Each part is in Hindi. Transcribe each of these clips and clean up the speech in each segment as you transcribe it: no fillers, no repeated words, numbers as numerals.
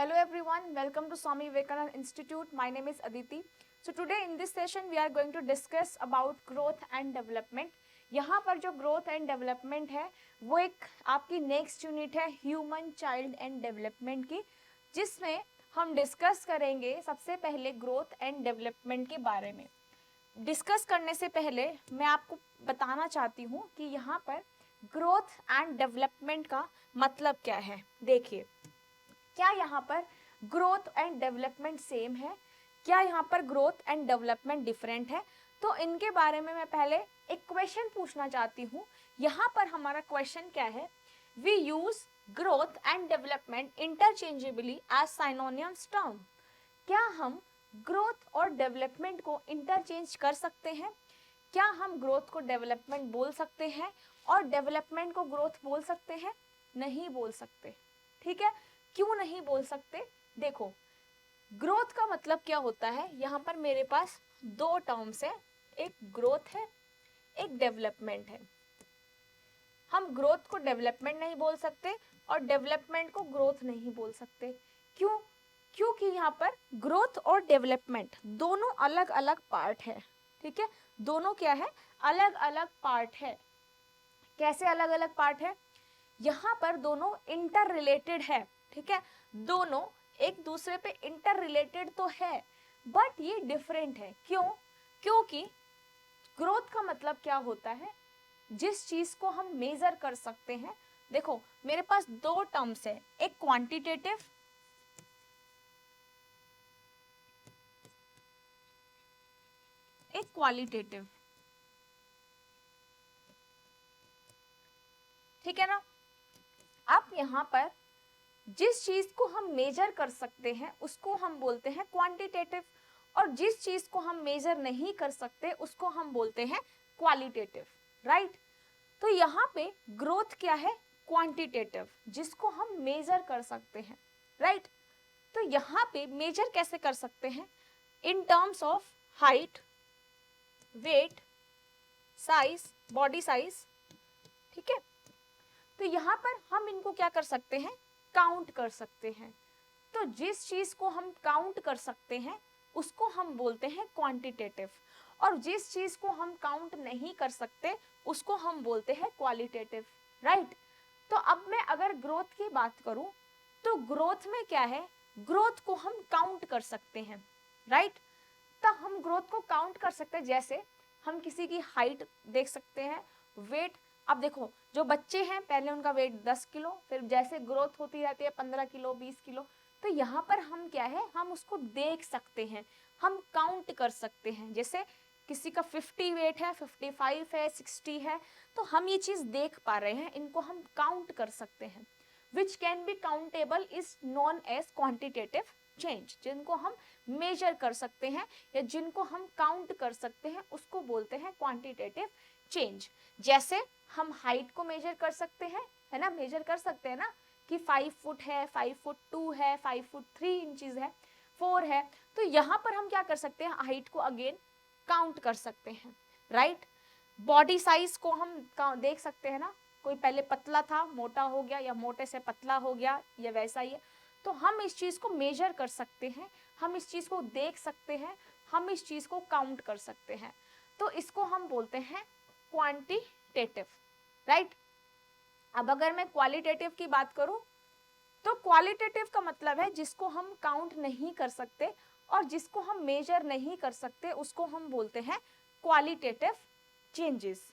Hello everyone, welcome to Swami Vivekananda Institute. My name is Aditi. So today in this session we are going to discuss about growth and development. यहाँ पर जो growth and development है वो एक आपकी नेक्स्ट यूनिट है ह्यूमन चाइल्ड एंड डेवलपमेंट की, जिसमें हम डिस्कस करेंगे सबसे पहले ग्रोथ एंड डेवलपमेंट के बारे में। डिस्कस करने से पहले मैं आपको बताना चाहती हूँ कि यहाँ पर ग्रोथ एंड डेवलपमेंट का मतलब क्या है। देखिए, क्या यहाँ पर ग्रोथ एंड डेवलपमेंट सेम है, क्या यहाँ पर ग्रोथ एंड डेवलपमेंट डिफरेंट है? तो इनके बारे में मैं पहले एक क्वेश्चन पूछना चाहती हूँ। यहाँ पर हमारा क्वेश्चन क्या है? We use growth and development interchangeably as synonyms term. क्या हम ग्रोथ और डेवलपमेंट को इंटरचेंज कर सकते हैं? क्या हम ग्रोथ को डेवलपमेंट बोल सकते हैं और डेवलपमेंट को ग्रोथ बोल सकते हैं? नहीं बोल सकते। ठीक है, क्यों नहीं बोल सकते? देखो, ग्रोथ का मतलब क्या होता है? यहाँ पर मेरे पास दो टर्म्स है, एक ग्रोथ है, एक डेवलपमेंट है। हम ग्रोथ को डेवलपमेंट नहीं बोल सकते और डेवलपमेंट को ग्रोथ नहीं बोल सकते। क्यों? क्योंकि यहाँ पर ग्रोथ और डेवलपमेंट दोनों अलग अलग पार्ट है। ठीक है, दोनों क्या है? अलग अलग पार्ट है। कैसे अलग अलग पार्ट है? यहाँ पर दोनों इंटर रिलेटेड है। ठीक है, दोनों एक दूसरे पे इंटर रिलेटेड तो है, बट ये डिफरेंट है। क्यों? क्योंकि ग्रोथ का मतलब क्या होता है? जिस चीज को हम मेजर कर सकते हैं। देखो, मेरे पास दो टर्म्स है, एक क्वांटिटेटिव, एक क्वालिटेटिव। ठीक है ना? अब यहाँ पर जिस चीज को हम मेजर कर सकते हैं उसको हम बोलते हैं क्वांटिटेटिव, और जिस चीज को हम मेजर नहीं कर सकते उसको हम बोलते हैं क्वालिटेटिव। राइट? तो यहाँ पे ग्रोथ क्या है? क्वांटिटेटिव, जिसको हम मेजर कर सकते हैं। राइट? तो यहाँ पे मेजर कैसे कर सकते हैं? In terms of height, weight, size, body size. ठीक है, तो यहाँ पर हम इनको क्या कर सकते हैं? काउंट कर सकते हैं। तो जिस चीज को हम काउंट कर सकते हैं उसको हम बोलते हैं क्वांटिटेटिव, और जिस चीज को हम काउंट नहीं कर सकते उसको हम बोलते हैं क्वालिटेटिव। राइट? तो अब मैं अगर ग्रोथ की बात करूं तो ग्रोथ में क्या है? ग्रोथ को हम काउंट कर सकते हैं। राइट? तो हम ग्रोथ को काउंट कर सकते हैं। जैसे हम किसी की हाइट देख सकते हैं, वेट। अब देखो, जो बच्चे हैं पहले उनका वेट 10 किलो, फिर जैसे ग्रोथ होती रहती है 15 किलो, 20 किलो, तो यहाँ पर हम क्या है? हम उसको देख सकते हैं, हम काउंट कर सकते हैं। जैसे किसी का 50 वेट है, 55 है, 60 है, तो हम ये चीज देख पा रहे हैं, इनको हम काउंट कर सकते हैं। Which can be countable is known as quantitative change. जिनको हम मेजर कर सकते हैं या जिनको हम काउंट कर सकते हैं उसको बोलते हैं क्वांटिटेटिव चेंज। जैसे हम हाइट को मेजर कर सकते हैं, है ना? मेजर कर सकते हैं ना कि 5 फुट है, 5 फुट 2 है, 5 फुट 3 इंचेस है, 4 है। तो यहाँ पर हम क्या कर सकते हैं? हाइट को अगेन काउंट कर सकते हैं। राइट? बॉडी साइज को हम देख सकते हैं ना, कोई पहले पतला था, मोटा हो गया, या मोटे से पतला हो गया, या वैसा ही है। तो हम इस चीज को मेजर कर सकते हैं, हम इस चीज को देख सकते हैं, हम इस चीज को काउंट कर सकते हैं। तो इसको हम बोलते हैं क्वांटिटेटिव। राइट? अब अगर मैं क्वालिटेटिव की बात करूं तो क्वालिटेटिव का मतलब है जिसको हम काउंट नहीं कर सकते और जिसको हम मेजर नहीं कर सकते उसको हम बोलते हैं क्वालिटेटिव चेंजेस।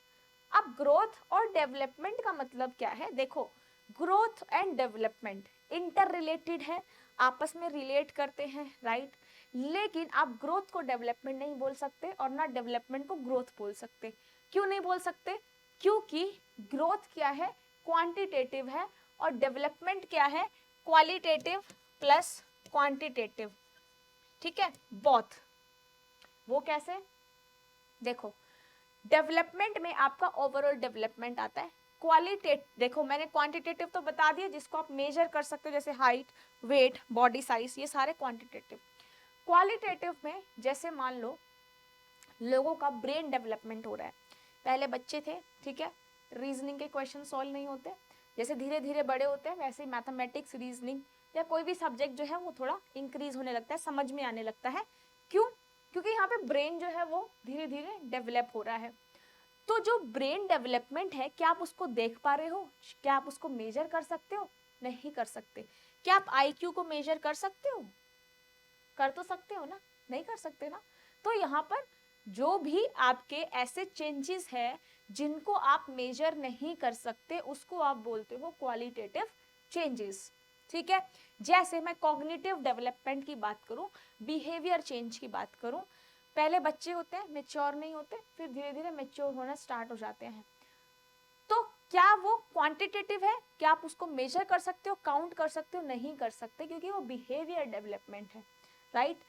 अब ग्रोथ और डेवलपमेंट का मतलब क्या है? देखो, growth and development inter related है, आपस में रिलेट करते हैं। राइट? लेकिन आप ग्रोथ को डेवलपमेंट नहीं बोल सकते और ना डेवलपमेंट को ग्रोथ बोल सकते। क्यों नहीं बोल सकते? क्योंकि ग्रोथ क्या है? क्वांटिटेटिव है, और डेवलपमेंट क्या है? Qualitative plus quantitative. ठीक है, बोथ। वो कैसे? देखो, डेवलपमेंट में आपका ओवरऑल डेवलपमेंट आता है। देखो, मैंने क्वांटिटेटिव तो बता दिया जिसको आप मेजर कर सकते हो, जैसे हाइट, वेट, बॉडी साइज, ये सारे क्वांटिटेटिव। क्वालिटेटिव में जैसे मान लो लोगों का ब्रेन डेवलपमेंट हो रहा है। पहले बच्चे थे, ठीक है, रीजनिंग के क्वेश्चन सॉल्व नहीं होते, जैसे धीरे धीरे बड़े होते हैं वैसे ही मैथमेटिक्स, रीजनिंग या कोई भी सब्जेक्ट जो है वो थोड़ा इंक्रीज होने लगता है, समझ में आने लगता है। क्यों? क्योंकि यहाँ पे ब्रेन जो है वो धीरे धीरे डेवलप हो रहा है। तो जो ब्रेन डेवलपमेंट है, क्या आप उसको देख पा रहे हो? क्या आप उसको मेजर कर सकते हो? नहीं कर सकते। क्या आप आईक्यू को मेजर कर सकते हो? कर तो सकते हो ना? नहीं कर सकते ना। तो यहाँ पर जो भी आपके ऐसे चेंजेस है जिनको आप मेजर नहीं कर सकते, उसको आप बोलते हो क्वालिटेटिव चेंजेस। ठीक है। जैसे मैं कॉग्निटिव डेवलपमेंट की बात करूं, बिहेवियर चेंज की बात करूं, पहले बच्चे होते हैं, मेच्योर नहीं होते, फिर धीरे धीरे मेच्योर होना स्टार्ट हो जाते हैं। तो क्या वो क्वांटिटेटिव है? क्या आप उसको मेजर कर सकते हो, काउंट कर सकते हो? नहीं कर सकते, क्योंकि वो बिहेवियर डेवलपमेंट है, राइट।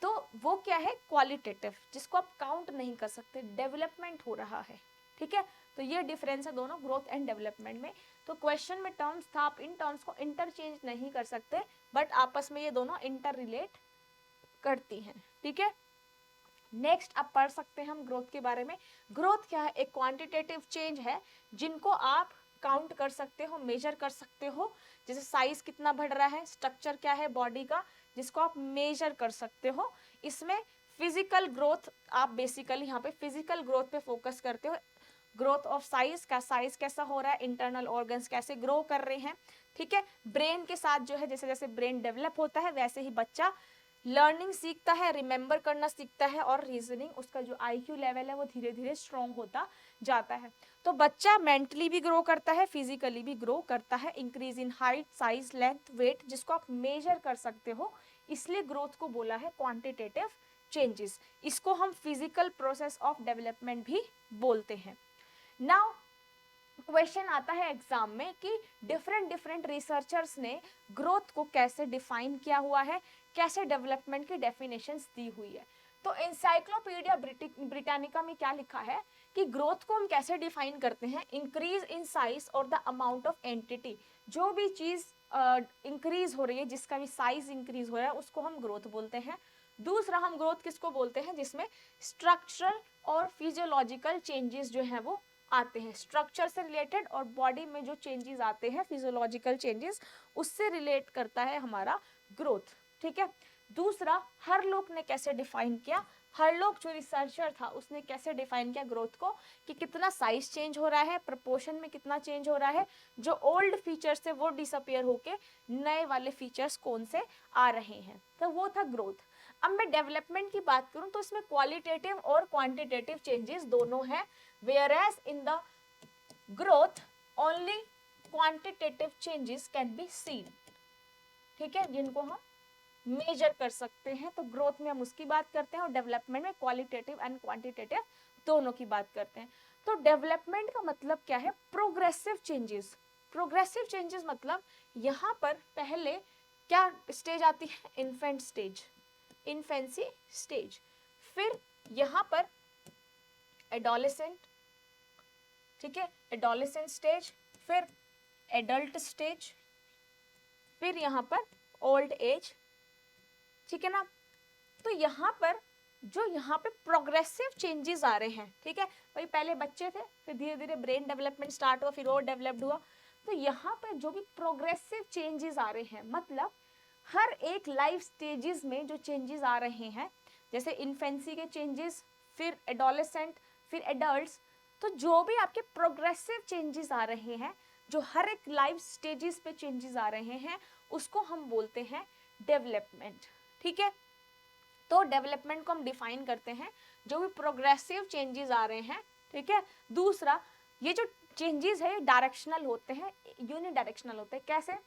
तो वो क्या है? क्वालिटेटिव, जिसको आप काउंट नहीं कर सकते, डेवलपमेंट हो रहा है। ठीक है। तो ये डिफरेंस है दोनों ग्रोथ एंड डेवलपमेंट में। तो क्वेश्चन में टर्म्स था, आप इन टर्म्स को इंटरचेंज नहीं कर सकते, बट आपस में ये दोनों इंटर रिलेट करती हैं। ठीक है। नेक्स्ट अब पढ़ सकते हैं हम ग्रोथ के बारे में। ग्रोथ क्या है? एक क्वांटिटेटिव चेंज है जिनको आप काउंट कर सकते हो, मेजर कर सकते हो। जैसे साइज कितना बढ़ रहा है, स्ट्रक्चर क्या है बॉडी का, जिसको आप मेजर कर सकते हो। इसमें फिजिकल ग्रोथ, आप बेसिकली यहाँ पे फिजिकल ग्रोथ पे फोकस करते हो। ग्रोथ ऑफ साइज का, साइज कैसा हो रहा है, इंटरनल ऑर्गन्स कैसे ग्रो कर रहे हैं। ठीक है। ब्रेन के साथ जो है, जैसे जैसे ब्रेन डेवलप होता है वैसे ही बच्चा लर्निंग सीखता है, रिमेंबर करना सीखता है, और रीजनिंग, उसका जो आईक्यू लेवल है वो धीरे धीरे स्ट्रॉन्ग होता जाता है। तो बच्चा मेंटली भी ग्रो करता है, फिजिकली भी ग्रो करता है। Increase in height, size, length, weight, जिसको आप मेजर कर सकते हो, इसलिए ग्रोथ को बोला है क्वांटिटेटिव चेंजेस। इसको हम फिजिकल प्रोसेस ऑफ डेवलपमेंट भी बोलते हैं। नाउ क्वेश्चन आता है एग्जाम में कि डिफरेंट रिसर्चर्स ने ग्रोथ को कैसे डिफाइन किया हुआ है, कैसे डेवलपमेंट की डेफिनेशंस दी हुई है। तो एनसाइक्लोपीडिया ब्रिटानिका में क्या लिखा है कि ग्रोथ को हम कैसे डिफाइन करते हैं? इंक्रीज इन साइज और द अमाउंट ऑफ एंटिटी, जो भी चीज इंक्रीज हो रही है, जिसका भी साइज इंक्रीज हो रहा है, उसको हम ग्रोथ बोलते हैं। दूसरा, हम ग्रोथ किसको बोलते हैं? जिसमें स्ट्रक्चरल और फिजियोलॉजिकल चेंजेस जो है वो आते हैं, स्ट्रक्चर से रिलेटेड, और बॉडी में जो चेंजेस आते हैं, फिजियोलॉजिकल चेंजेस, उससे रिलेट करता है हमारा ग्रोथ। ठीक है। दूसरा, हरलोक ने कैसे डिफाइन किया? हरलोक जो रिसर्चर था उसने कैसे डिफाइन किया ग्रोथ को, कि कितना साइज चेंज हो रहा है, प्रोपोर्शन में कितना चेंज हो रहा है, जो ओल्ड फीचर्स थे वो डिसअपियर होके नए वाले फीचर्स कौन से आ रहे हैं। तो वो था ग्रोथ। अब मैं डेवलपमेंट की बात करूं तो इसमें क्वालिटेटिव और क्वांटिटेटिव चेंजेस दोनों हैं, whereas in the growth only quantitative changes can be seen। ठीक है, जिनको हम मेजर कर सकते हैं। तो ग्रोथ में हम उसकी बात करते हैं, और डेवलपमेंट में क्वालिटेटिव एंड क्वांटिटेटिव दोनों की बात करते हैं। तो डेवलपमेंट का मतलब क्या है? Progressive changes. प्रोग्रेसिव चेंजेस मतलब यहाँ पर पहले क्या स्टेज आती है? इन्फेंट स्टेज, इन्फेंसी स्टेज, फिर यहाँ पर एडोलेसेंट, ठीक है, एडोलेसेंट स्टेज, फिर एडल्ट स्टेज, फिर यहाँ पर ओल्ड एज। ठीक है ना। तो यहाँ पर जो यहाँ पे प्रोग्रेसिव चेंजेस आ रहे हैं, ठीक है, भाई पहले बच्चे थे, फिर धीरे धीरे ब्रेन डेवलपमेंट स्टार्ट हुआ, फिर और डेवलप्ड हुआ। तो यहाँ पर जो भी प्रोग्रेसिव चेंजेस आ रहे हैं, मतलब हर एक लाइफ स्टेजेस में जो चेंजेस आ रहे हैं, जैसे इन्फेंसी के चेंजेस, फिर एडोलेसेंट, फिर एडल्ट्स, तो जो भी आपके प्रोग्रेसिव चेंजेस आ रहे हैं, जो हर एक लाइफ स्टेजेस पे चेंजेस आ रहे हैं, उसको हम बोलते हैं डेवलपमेंट। ठीक है। तो डेवलपमेंट को हम डिफाइन करते हैं जो भी प्रोग्रेसिव चेंजेस आ रहे हैं। ठीक है। दूसरा, ये जो चेंजेस है डायरेक्शनल होते हैं, यूनिडायरेक्शनल होते हैं। कैसे?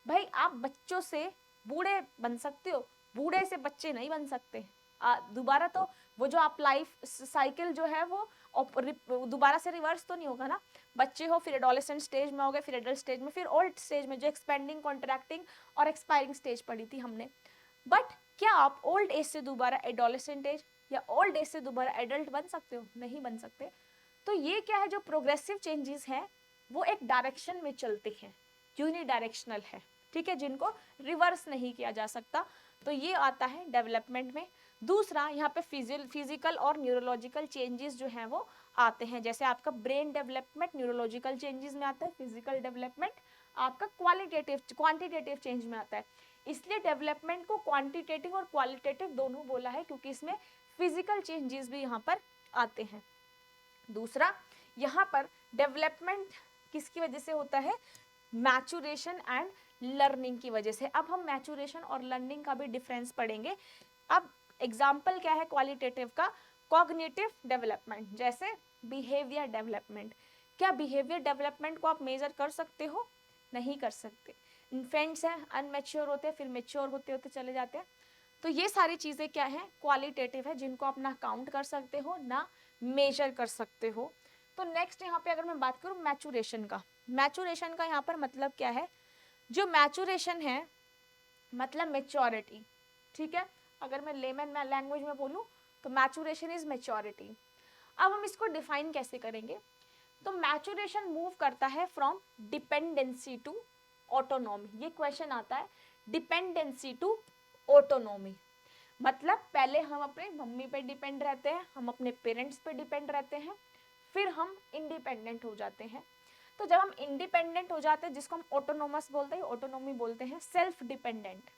भाई आप बच्चों से बूढ़े बन सकते हो, बूढ़े से बच्चे नहीं बन सकते। दोबारा तो वो जो आप लाइफ साइकिल जो है वो दोबारा से रिवर्स तो नहीं होगा ना। बच्चे हो, फिर एडोलेसेंट स्टेज में हो गए, फिर एडल्ट स्टेज में, फिर ओल्ड स्टेज में, जो एक्सपेंडिंग, कॉन्ट्रैक्टिंग और एक्सपायरिंग स्टेज पढ़ी थी हमने। बट क्या आप ओल्ड एज से दोबारा एडोलेसेंट एज या ओल्ड एज से दोबारा एडल्ट बन सकते हो? नहीं बन सकते। तो ये क्या है? जो प्रोग्रेसिव चेंजेस हैं वो एक डायरेक्शन में चलते हैं, यूनिडायरेक्शनल है। ठीक है, जिनको रिवर्स नहीं किया जा सकता। तो ये आता है डेवलपमेंट में। दूसरा यहाँ पे फिजिकल और न्यूरोलॉजिकल चेंजेस जो हैं वो आते हैं, जैसे आपका ब्रेन डेवलपमेंट न्यूरोलॉजिकल चेंजेस में आता है, फिजिकल डेवलपमेंट आपका क्वांटिटेटिव चेंज में आता है। इसलिए डेवलपमेंट को क्वांटिटेटिव और क्वालिटेटिव दोनों बोला है, क्योंकि इसमें फिजिकल चेंजेस भी यहाँ पर आते हैं। दूसरा यहाँ पर डेवलपमेंट किसकी वजह से होता है, मैचुरेशन एंड लर्निंग की वजह से। अब हम मैचुरेशन और लर्निंग का भी डिफरेंस पढ़ेंगे। अब एग्जाम्पल क्या है क्वालिटेटिव का, कॉग्निटिव डेवलपमेंट, जैसे बिहेवियर डेवलपमेंट। क्या बिहेवियर डेवलपमेंट को आप मेजर कर सकते हो, नहीं कर सकते। इन्फेंट्स हैं, अनमेच्योर होते हैं, फिर मेच्योर होते होते चले जाते हैं। तो ये सारी चीज़ें क्या हैं, क्वालिटेटिव है, जिनको आप ना काउंट कर सकते हो ना मेजर कर सकते हो। तो नेक्स्ट यहाँ पे अगर मैं बात करूँ मैचुरेशन का, मैचुरेशन का यहाँ पर मतलब क्या है, जो मैचुरेशन है मतलब मेच्योरिटी, ठीक है। अगर मैं लेमन लैंग्वेज में बोलूँ तो मैचुरेशन इज मेच्योरिटी। अब हम इसको डिफाइन कैसे करेंगे, तो मैचुरेशन मूव करता है फ्रॉम डिपेंडेंसी टू ऑटोनॉमी। ये क्वेश्चन आता है, डिपेंडेंसी टू ऑटोनॉमी मतलब पहले हम अपने मम्मी पे डिपेंड रहते हैं, हम अपने पेरेंट्स पे डिपेंड रहते हैं, फिर हम इंडिपेंडेंट हो जाते हैं। तो जब हम इंडिपेंडेंट हो जाते हैं, जिसको हम ऑटोनोमस बोलते हैं, ऑटोनॉमी बोलते हैं, self dependent,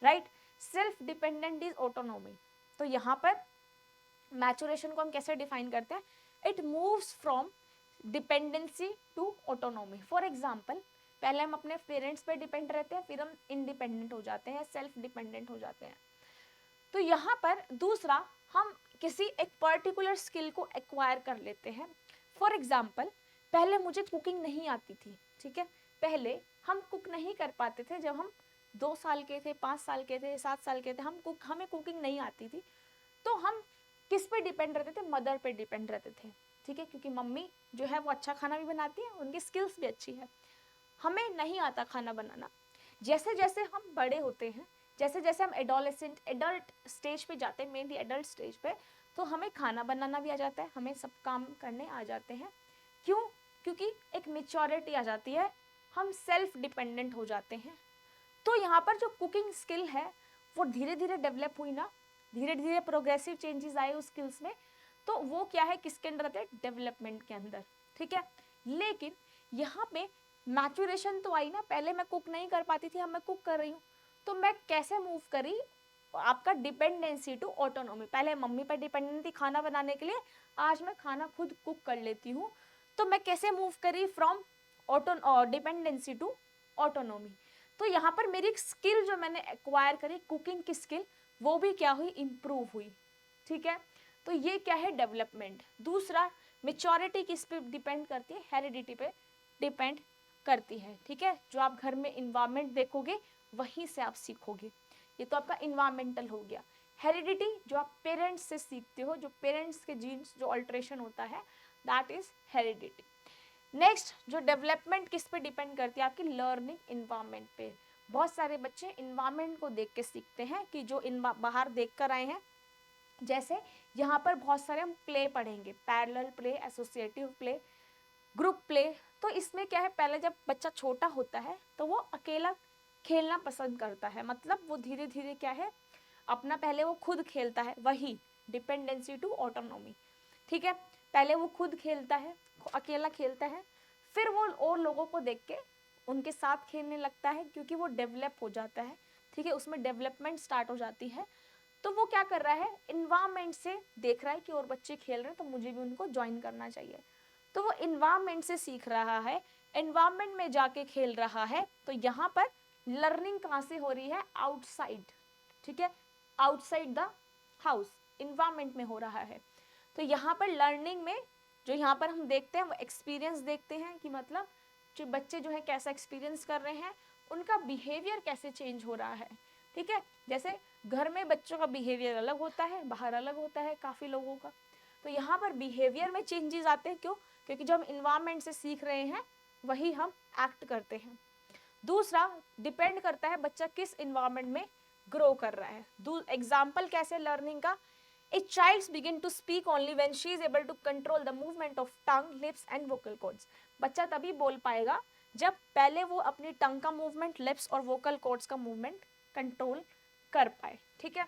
right, self dependent is autonomy. तो यहाँ पर मैचुरेशन को हम कैसे डिफाइन करते हैं, it moves from dependency to autonomy. For example, पहले हम अपने पेरेंट्स पे डिपेंड रहते हैं, फिर हम इंडिपेंडेंट हो जाते हैं, सेल्फ डिपेंडेंट हो जाते हैं। तो यहाँ पर दूसरा, हम किसी एक पर्टिकुलर स्किल को एक्वायर कर लेते हैं। फॉर एग्जाम्पल, पहले मुझे कुकिंग नहीं आती थी, ठीक है, पहले हम कुक नहीं कर पाते थे, जब हम 2 साल के थे, 5 साल के थे, 7 साल के थे, हमें कुकिंग नहीं आती थी, तो हम किस पे डिपेंड रहते थे, मदर पे डिपेंड रहते थे, ठीक है, क्योंकि मम्मी जो है वो अच्छा खाना भी बनाती है, उनकी स्किल्स भी अच्छी है, हमें नहीं आता खाना बनाना। जैसे जैसे हम बड़े होते हैं, जैसे जैसे हम एडल्ट स्टेज पे जाते हैं, मेनली एडल्ट स्टेज पे, तो हमें खाना बनाना भी आ जाता है, हमें सब काम करने आ जाते हैं। क्यों, क्योंकि एक मेच्योरिटी आ जाती है, हम सेल्फ डिपेंडेंट हो जाते हैं। तो यहाँ पर जो कुकिंग स्किल है वो धीरे धीरे डेवलप हुई ना, धीरे धीरे प्रोग्रेसिव चेंजेस आए उस स्किल्स में, तो वो क्या है, किसके अंदर आते हैं, डेवलपमेंट के अंदर, ठीक है। लेकिन यहाँ पे मैचुरेशन तो आई ना, पहले मैं कुक नहीं कर पाती थी, अब मैं कुक कर रही हूँ, तो मैं कैसे मूव करी, आपका डिपेंडेंसी टू ऑटोनॉमी। पहले मम्मी पर डिपेंडेंट थी खाना बनाने के लिए, आज मैं खाना खुद कुक कर लेती हूँ। तो मैं कैसे मूव करी फ्रॉम डिपेंडेंसी टू ऑटोनॉमी। तो यहाँ पर मेरी एक स्किल जो मैंने एक्वायर करी, कुकिंग की स्किल, वो भी क्या हुई, इम्प्रूव हुई, ठीक है। तो ये क्या है, डेवलपमेंट। दूसरा, मेच्योरिटी किस पे डिपेंड करती है, हेरिडिटी पे डिपेंड करती है, ठीक है। जो आप घर में इन्वायरमेंट देखोगे वहीं से आप सीखोगे, ये तो आपका इन्वायरमेंटल हो गया। हेरिडिटी जो आप पेरेंट्स से सीखते हो, जो पेरेंट्स के जीन्स जो अल्ट्रेशन होता है, दैट इज हेरिडिटी। नेक्स्ट, जो डेवलपमेंट किस पे डिपेंड करती है, आपकी लर्निंग इन्वायरमेंट पे। बहुत सारे बच्चे इन्वायरमेंट को देख के सीखते हैं, कि जो बाहर देख कर आए हैं। जैसे यहाँ पर बहुत सारे हम प्ले पढ़ेंगे, parallel play, associative play, group play. तो इसमें क्या है, पहले जब बच्चा छोटा होता है तो वो अकेला खेलना पसंद करता है, मतलब वो धीरे धीरे क्या है, अपना पहले वो खुद खेलता है, वही डिपेंडेंसी टू ऑटोनॉमी, ठीक है। पहले वो खुद खेलता है, अकेला खेलता है, फिर वो और लोगों को देख के उनके साथ खेलने लगता है, क्योंकि वो डेवलप हो जाता है, ठीक है, उसमें डेवलपमेंट स्टार्ट हो जाती है। तो वो क्या कर रहा है, इन्वायरमेंट से देख रहा है कि और बच्चे खेल रहे हैं, तो मुझे भी उनको ज्वाइन करना चाहिए। तो वो इन्वायरमेंट से सीख रहा है, इन्वायरमेंट में जाके खेल रहा है। तो यहाँ पर लर्निंग कहाँ से हो रही है, आउटसाइड, ठीक है, आउटसाइड द हाउस, इन्वायरमेंट में हो रहा है। तो यहाँ पर लर्निंग में जो यहाँ पर हम देखते हैं वो एक्सपीरियंस देखते हैं, कि मतलब जो बच्चे जो है कैसा एक्सपीरियंस कर रहे हैं, उनका बिहेवियर कैसे चेंज हो रहा है, ठीक है। जैसे घर में बच्चों का बिहेवियर अलग होता है, बाहर अलग होता है काफ़ी लोगों का। तो यहाँ पर बिहेवियर में चेंजेस आते हैं, क्यों, क्योंकि जो हम इन्वायरमेंट से सीख रहे हैं वही हम एक्ट करते हैं। दूसरा, डिपेंड करता है बच्चा किस इन्वायरमेंट में ग्रो कर रहा है। एग्जाम्पल कैसे लर्निंग का, A child begin to speak only when she is able to control the movement of tongue, lips and vocal cords. बच्चा तभी बोल पाएगा जब पहले वो अपनी टंग का मूवमेंट, लिप्स और वोकल कॉर्ड्स का मूवमेंट कंट्रोल कर पाए, ठीक है।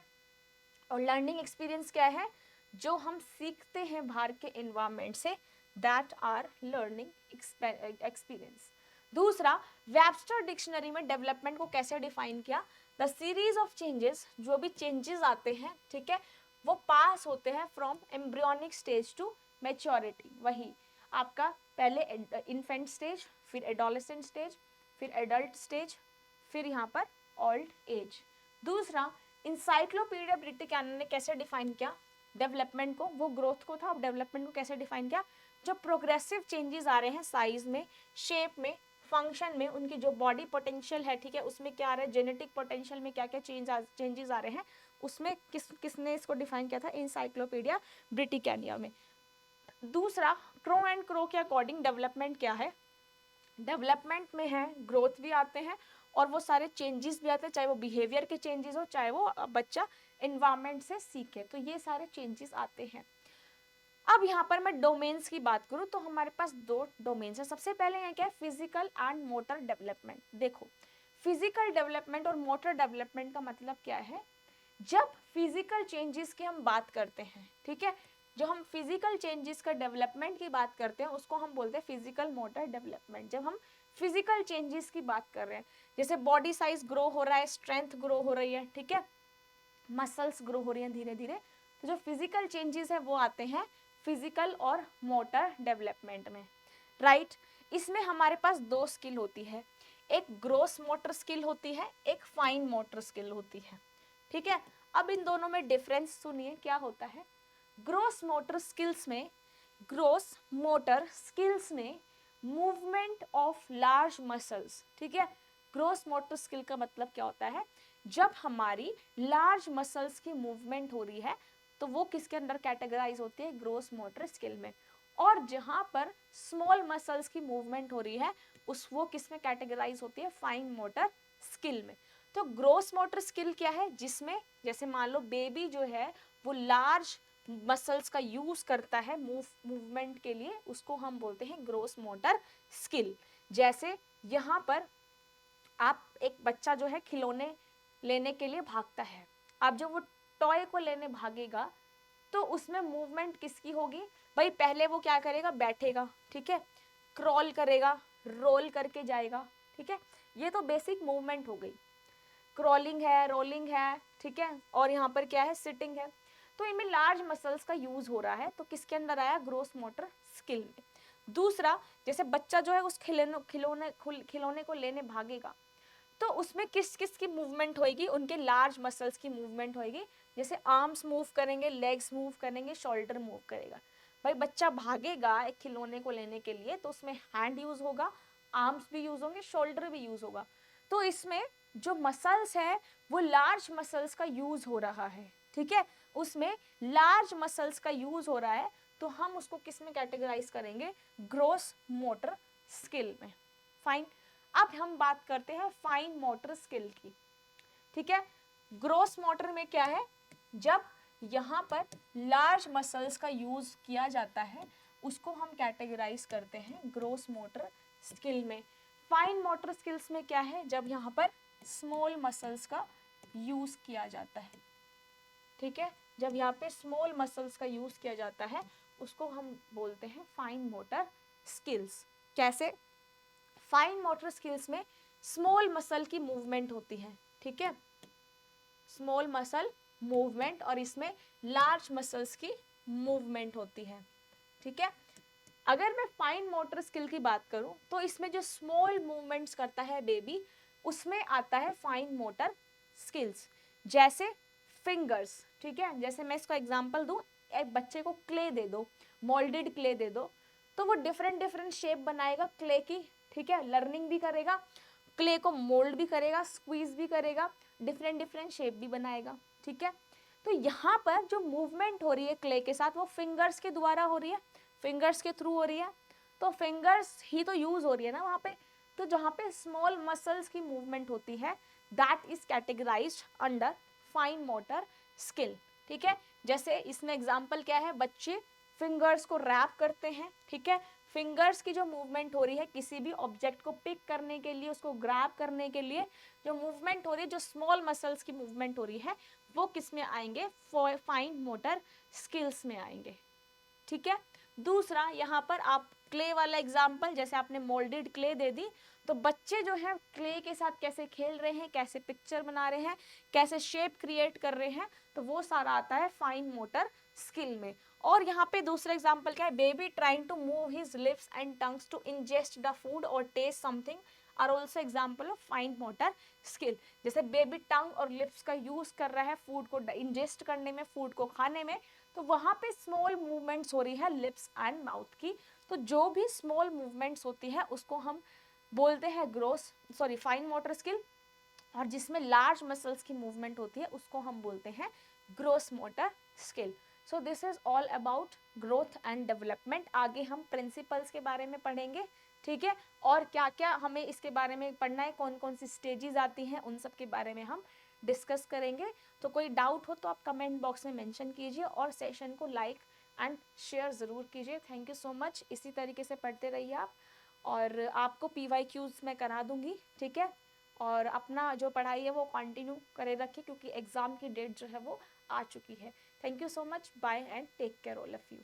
और लर्निंग एक्सपीरियंस क्या है, जो हम सीखते हैं बाहर के एनवायरनमेंट से, दैट आर लर्निंग एक्सपीरियंस। दूसरा, वेबस्टर डिक्शनरी में डेवलपमेंट को कैसे डिफाइन किया, द सीरीज ऑफ चेंजेस, जो भी चेंजेस आते हैं, ठीक है, वो पास होते हैं from embryonic stage to maturity. वही आपका पहले इन्फेंट स्टेज, फिर एडोलेसेंट स्टेज, फिर एडल्ट स्टेज, फिर यहाँ पर ओल्ड एज। दूसरा, इंसाइक्लोपीडिया ब्रिटानिका ने कैसे डिफाइन किया डेवलपमेंट को, वो ग्रोथ को था, अब डेवलपमेंट को कैसे डिफाइन किया, जो प्रोग्रेसिव चेंजेस आ रहे हैं साइज में, शेप में, फंक्शन में, उनकी जो बॉडी पोटेंशियल है, ठीक है, उसमें क्या आ रहा है, जेनेटिक पोटेंशियल में क्या क्या चेंजेस आ रहे हैं, उसमें किसने इसको डिफाइन किया था, इंसाइक्लोपीडिया ब्रिटानिका में। दूसरा, क्रो एंड क्रो के अकॉर्डिंग डेवलपमेंट क्या है, डेवलपमेंट में है ग्रोथ भी आते हैं और वो सारे चेंजेस भी आते हैं, चाहे वो बिहेवियर के चेंजेस हो, चाहे वो बच्चा एनवायरनमेंट से सीखे, तो ये सारे चेंजेस आते हैं। अब यहाँ पर मैं डोमेन्स की बात करूँ तो हमारे पास दो डोमेन्स है। सबसे पहले यहाँ क्या है, फिजिकल एंड मोटर डेवलपमेंट। देखो, फिजिकल डेवलपमेंट और मोटर डेवलपमेंट का मतलब क्या है, जब फिजिकल चेंजेस की हम बात करते हैं, ठीक है, जो हम फिजिकल चेंजेस का डेवलपमेंट की बात करते हैं उसको हम बोलते हैं फिजिकल मोटर डेवलपमेंट। जब हम फिजिकल चेंजेस की बात कर रहे हैं, जैसे बॉडी साइज ग्रो हो रहा है, स्ट्रेंथ ग्रो हो रही है, ठीक है, मसल्स ग्रो हो रही हैं धीरे धीरे, तो जो फिजिकल चेंजेस है वो आते हैं फिजिकल और मोटर डेवलपमेंट में, राइट। इसमें हमारे पास दो स्किल होती है, एक ग्रोस मोटर स्किल होती है, एक फाइन मोटर स्किल होती है, ठीक है। अब इन दोनों में डिफरेंस सुनिए क्या होता है। ग्रोस मोटर स्किल्स में, ग्रोस मोटर स्किल्स में मूवमेंट ऑफ लार्ज मसल्स, ठीक है। ग्रोस मोटर स्किल का मतलब क्या होता है, जब हमारी लार्ज मसल्स की मूवमेंट हो रही है तो वो किसके अंदर कैटेगराइज होती है, ग्रोस मोटर स्किल में। और जहां पर स्मॉल मसल्स की मूवमेंट हो रही है उस वो किस में कैटेगराइज होती है, फाइन मोटर स्किल में। तो ग्रोस मोटर स्किल क्या है, जिसमें जैसे मान लो बेबी जो है वो लार्ज मसल्स का यूज करता है मूवमेंट के लिए, उसको हम बोलते हैं ग्रोस मोटर स्किल। जैसे यहाँ पर आप एक बच्चा जो है खिलौने लेने के लिए भागता है, अब जब वो टॉय को लेने भागेगा तो उसमें मूवमेंट किसकी होगी, भाई पहले वो क्या करेगा, बैठेगा, ठीक है, क्रॉल करेगा, रोल करके जाएगा, ठीक है, ये तो बेसिक मूवमेंट हो गई, क्रॉलिंग है, रोलिंग है, ठीक है, और यहाँ पर क्या है, सिटिंग है। तो इनमें लार्ज मसल्स का यूज हो रहा है, तो किसके अंदर आया, ग्रोस मोटर स्किल में। दूसरा, जैसे बच्चा जो है उस खिलौने को लेने भागेगा तो उसमें किस किस की मूवमेंट होगी, उनके लार्ज मसल्स की मूवमेंट होगी, जैसे आर्म्स मूव करेंगे, लेग्स मूव करेंगे, शोल्डर मूव करेगा। भाई बच्चा भागेगा एक खिलौने को लेने के लिए तो उसमें हैंड यूज होगा, आर्म्स भी यूज होंगे, शोल्डर भी यूज होगा, तो इसमें जो मसल्स है वो लार्ज मसल्स का यूज हो रहा है, ठीक है, उसमें लार्ज मसल्स का यूज हो रहा है, तो हम उसको किस में कैटेगराइज करेंगे, ग्रोस मोटर स्किल में, फाइन। अब हम बात करते हैं फाइन मोटर स्किल की, ठीक है। ग्रोस मोटर में क्या है, जब यहाँ पर लार्ज मसल्स का यूज किया जाता है उसको हम कैटेगराइज करते हैं ग्रोस मोटर स्किल में। फाइन मोटर स्किल्स में क्या है, जब यहाँ पर स्मॉल मसल्स का यूज किया जाता है, ठीक है, जब यहाँ पे स्मॉल मसल्स का यूज किया जाता है उसको हम बोलते हैं फाइन मोटर स्किल्स। कैसे, फाइन मोटर स्किल्स में स्मॉल मसल की मूवमेंट होती है, ठीक है, स्मॉल मसल मूवमेंट, और इसमें लार्ज मसल्स की मूवमेंट होती है, ठीक है। अगर मैं फाइन मोटर स्किल की बात करूं तो इसमें जो स्मॉल मूवमेंट्स करता है बेबी उसमें आता है फाइन मोटर स्किल्स, जैसे फिंगर्स, ठीक है, जैसे मैं इसका एग्जांपल दूं, एक बच्चे को क्ले दे दो, मोल्डेड क्ले दे दो, तो वो डिफरेंट डिफरेंट शेप बनाएगा क्ले की, ठीक है, लर्निंग भी करेगा, क्ले को मोल्ड भी करेगा, स्क्वीज भी करेगा, डिफरेंट डिफरेंट शेप भी बनाएगा, ठीक है। तो यहाँ पर जो मूवमेंट हो रही है क्ले के साथ वो फिंगर्स के द्वारा हो रही है, फिंगर्स के थ्रू हो रही है, तो फिंगर्स ही तो यूज हो रही है ना वहाँ पे, तो जहाँ पे स्मॉल मसल्स की मूवमेंट होती है that is categorised under fine motor skill, ठीक है। जैसे इसमें एग्जांपल क्या है, बच्चे फिंगर्स को रैप करते हैं, ठीक है, फिंगर्स की जो मूवमेंट हो रही है किसी भी ऑब्जेक्ट को पिक करने के लिए, उसको ग्रैब करने के लिए जो मूवमेंट हो रही है, जो स्मॉल मसल्स की मूवमेंट हो रही है, वो किस में आएंगे, फाइन मोटर स्किल्स में आएंगे। ठीक है। दूसरा, यहाँ पर आप क्ले वाला एग्जाम्पल, जैसे आपने मोल्डेड क्ले दे दी, तो बच्चे जो है क्ले के साथ कैसे खेल रहे हैं, कैसे पिक्चर बना रहे हैं, कैसे शेप क्रिएट कर रहे हैं, तो वो सारा आता है फाइन मोटर स्किल में। और यहाँ पे दूसरा एग्जाम्पल क्या है, baby trying to move his lips and tongues to ingest the food और taste something are also example of fine motor skill. जैसे बेबी टंग और लिप्स का यूज कर रहा है फूड को इंजेस्ट करने में, फूड को खाने में, तो वहां पे स्मॉल मूवमेंट्स हो रही है लिप्स एंड माउथ की। तो जो भी स्मॉल मूवमेंट्स होती है उसको हम बोलते हैं फाइन मोटर स्किल, और जिसमें लार्ज मसल्स की मूवमेंट होती है उसको हम बोलते हैं gross motor skill. So this is all about growth and development. आगे हम प्रिंसिपल्स के बारे में पढ़ेंगे, ठीक है, और क्या क्या हमें इसके बारे में पढ़ना है, कौन कौन सी स्टेजेस आती हैं, उन सब के बारे में हम डिस्कस करेंगे। तो कोई डाउट हो तो आप कमेंट बॉक्स में मेंशन कीजिए और सेशन को लाइक एंड शेयर ज़रूर कीजिए। Thank you so much. इसी तरीके से पढ़ते रहिए आप, और आपको PYQs मैं करा दूंगी, ठीक है, और अपना जो पढ़ाई है वो कंटिन्यू करे रखिए क्योंकि एग्ज़ाम की डेट जो है वो आ चुकी है। Thank you so much, bye and take care all of you.